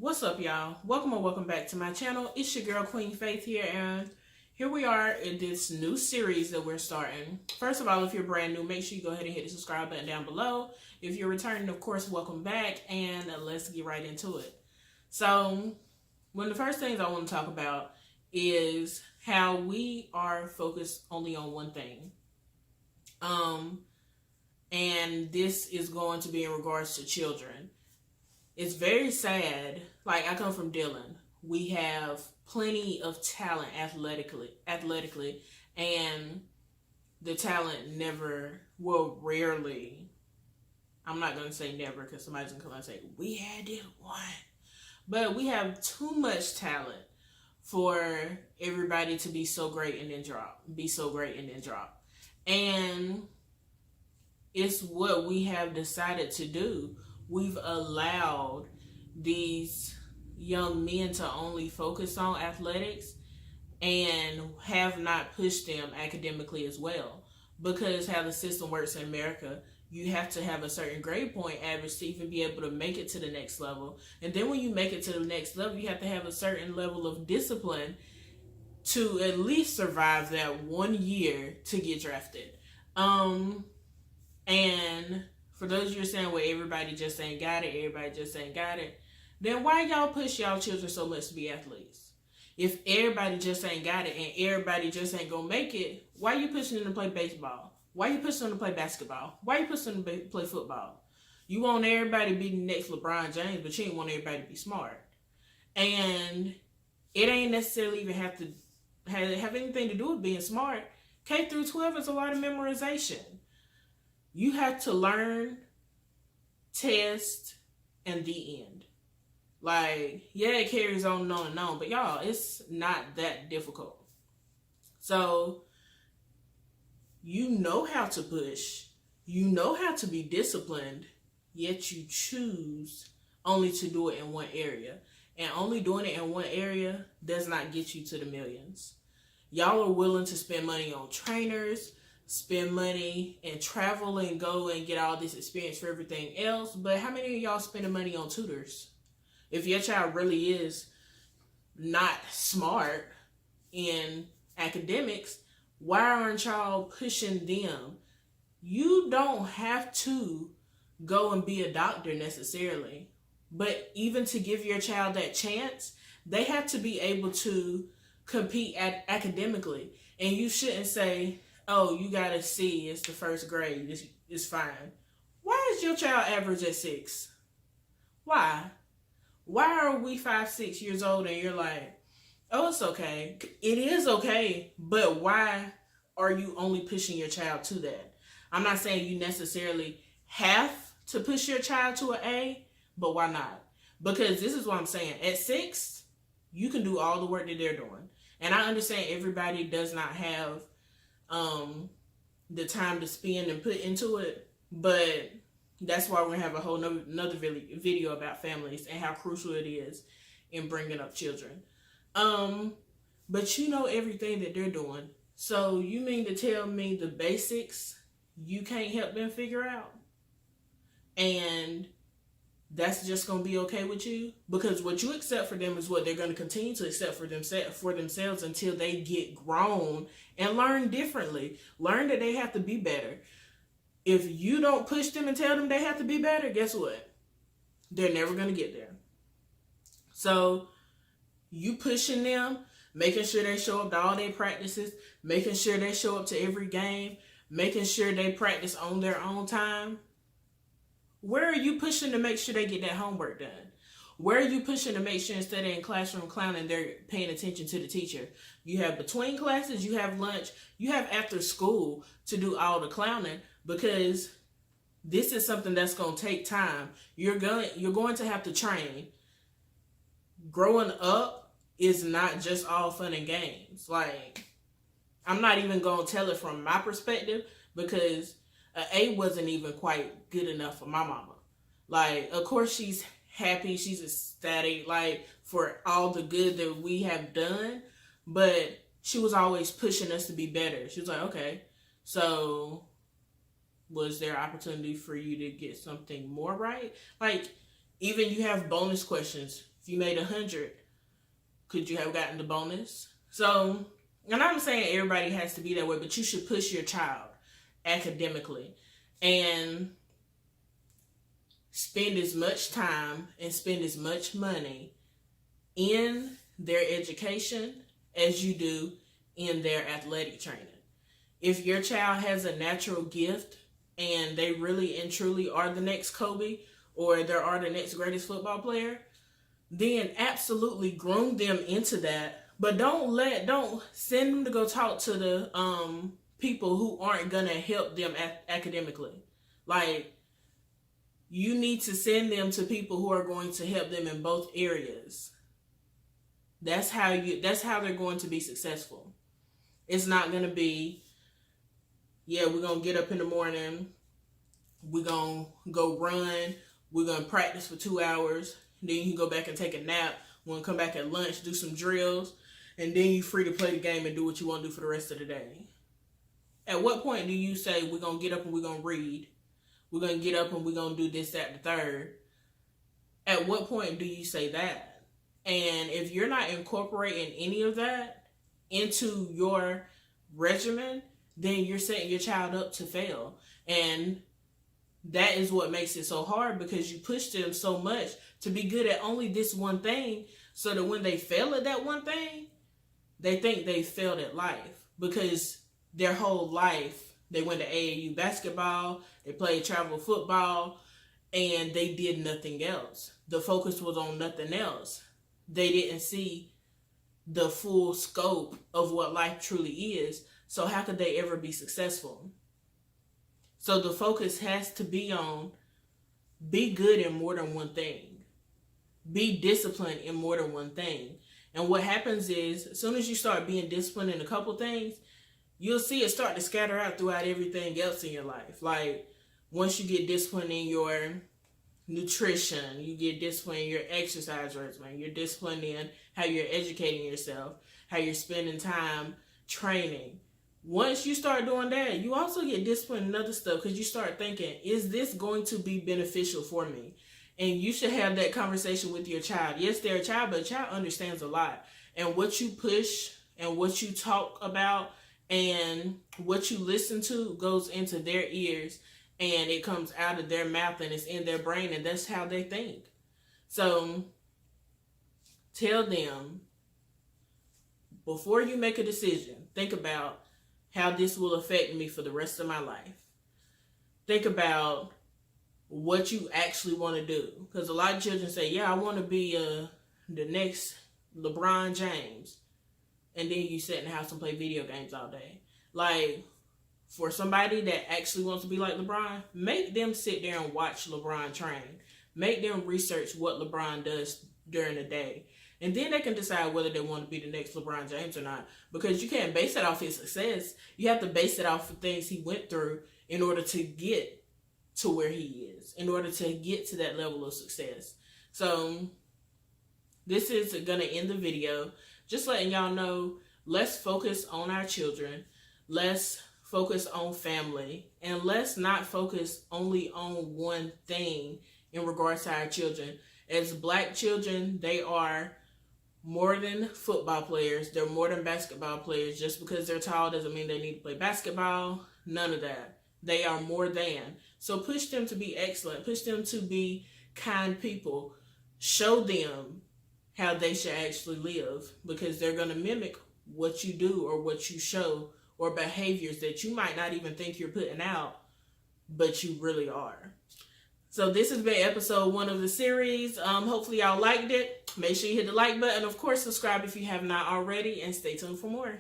What's up, y'all? Welcome or welcome back to my channel. It's your girl Queen Faith here, and here we are in this new series that we're starting. First of all, if you're brand new, make sure you go ahead and hit the subscribe button down below. If you're returning, of course, welcome back, and let's get right into it. So, one of the first things I want to talk about is how we are focused only on one thing. And this is going to be in regards to children. It's very sad. Like, I come from Dillon. We have plenty of talent athletically, and the talent rarely. I'm not going to say never because somebody's going to come and say, we had it one. But we have too much talent for everybody to be so great and then drop. And it's what we have decided to do. We've allowed these young men to only focus on athletics and have not pushed them academically as well. Because how the system works in America, you have to have a certain grade point average to even be able to make it to the next level. And then when you make it to the next level, you have to have a certain level of discipline to at least survive that 1 year to get drafted. And for those of you saying, well, everybody just ain't got it, then why y'all push y'all children so much to be athletes? If everybody just ain't got it and everybody just ain't gonna make it, why you pushing them to play baseball? Why you pushing them to play basketball? Why you pushing them to play football? You want everybody to be the next LeBron James, but you ain't want everybody to be smart. And it ain't necessarily even have to have anything to do with being smart. K through 12 is a lot of memorization. You have to learn, test, and the end. Like, yeah, it carries on and on and on, but y'all, it's not that difficult. So, you know how to push, you know how to be disciplined, yet you choose only to do it in one area. And only doing it in one area does not get you to the millions. Y'all are willing to spend money on trainers, spend money and travel and go and get all this experience for everything else. But how many of y'all spending money on tutors? If your child really is not smart in academics, why aren't y'all pushing them? You don't have to go and be a doctor necessarily. But even to give your child that chance, they have to be able to compete academically. And you shouldn't say, oh, you got a C, it's the first grade, it's fine. Why is your child average at 6? Why? Why are we 5, 6 years old and you're like, oh, it's okay. It is okay, but why are you only pushing your child to that? I'm not saying you necessarily have to push your child to an A, but why not? Because this is what I'm saying. At 6, you can do all the work that they're doing. And I understand everybody does not have the time to spend and put into it, but that's why we're gonna have a whole another video about families and how crucial it is in bringing up children. But you know everything that they're doing, so you mean to tell me the basics you can't help them figure out, and that's just going to be okay with you? Because what you accept for them is what they're going to continue to accept for themselves until they get grown and learn differently. Learn that they have to be better. If you don't push them and tell them they have to be better, guess what? They're never going to get there. So you pushing them, making sure they show up to all their practices, making sure they show up to every game, making sure they practice on their own time. Where are you pushing to make sure they get that homework done? Where are you pushing to make sure instead of in classroom clowning, they're paying attention to the teacher? You have between classes, you have lunch, you have after school to do all the clowning, because this is something that's going to take time. You're going to have to train. Growing up is not just all fun and games. Like, I'm not even going to tell it from my perspective, because an A wasn't even quite good enough for my mama. Like, of course she's happy, she's ecstatic, like, for all the good that we have done, but she was always pushing us to be better. She was like, okay, so was there opportunity for you to get something more right? Like, even you have bonus questions. If you made 100, could you have gotten the bonus? So, and I'm saying everybody has to be that way, but you should push your child academically and spend as much time and spend as much money in their education as you do in their athletic training. If your child has a natural gift and they really and truly are the next Kobe or they are the next greatest football player, then absolutely groom them into that. But don't send them to go talk to the people who aren't gonna help them academically. Like, you need to send them to people who are going to help them in both areas. That's how they're going to be successful. It's not gonna be, yeah, we're gonna get up in the morning, we're gonna go run, we're gonna practice for 2 hours, then you can go back and take a nap, we're gonna come back at lunch, do some drills, and then you're free to play the game and do what you want to do for the rest of the day. At what point do you say, we're gonna get up and we're gonna read, we're gonna get up and we're gonna do this, that, and the third? At what point do you say that? And if you're not incorporating any of that into your regimen, then you're setting your child up to fail. And that is what makes it so hard, because you push them so much to be good at only this one thing, so that when they fail at that one thing, they think they failed at life, because their whole life they went to AAU basketball, they played travel football, and they did nothing else. The focus was on nothing else. They didn't see the full scope of what life truly is. So how could they ever be successful? So the focus has to be on, be good in more than one thing. Be disciplined in more than one thing. And what happens is, as soon as you start being disciplined in a couple things, you'll see it start to scatter out throughout everything else in your life. Like, once you get disciplined in your nutrition, you get disciplined in your exercise regimen, you're disciplined in how you're educating yourself, how you're spending time training. Once you start doing that, you also get disciplined in other stuff, because you start thinking, is this going to be beneficial for me? And you should have that conversation with your child. Yes, they're a child, but a child understands a lot. And what you push and what you talk about and what you listen to goes into their ears, and it comes out of their mouth and it's in their brain, and that's how they think. So tell them, before you make a decision, think about how this will affect me for the rest of my life. Think about what you actually want to do. Because a lot of children say, yeah, I want to be the next LeBron James. And then you sit in the house and play video games all day. Like, for somebody that actually wants to be like LeBron, make them sit there and watch LeBron train. Make them research what LeBron does during the day. And then they can decide whether they want to be the next LeBron James or not. Because you can't base it off his success. You have to base it off of things he went through in order to get to where he is, in order to get to that level of success. So this is going to end the video. Just letting y'all know, let's focus on our children. Let's focus on family. And let's not focus only on one thing in regards to our children. As Black children, they are more than football players. They're more than basketball players. Just because they're tall doesn't mean they need to play basketball. None of that. They are more than. So push them to be excellent. Push them to be kind people. Show them how they should actually live, because they're going to mimic what you do or what you show, or behaviors that you might not even think you're putting out, but you really are. So this has been episode 1 of the series. Hopefully y'all liked it. Make sure you hit the like button. Of course, subscribe if you have not already, and stay tuned for more.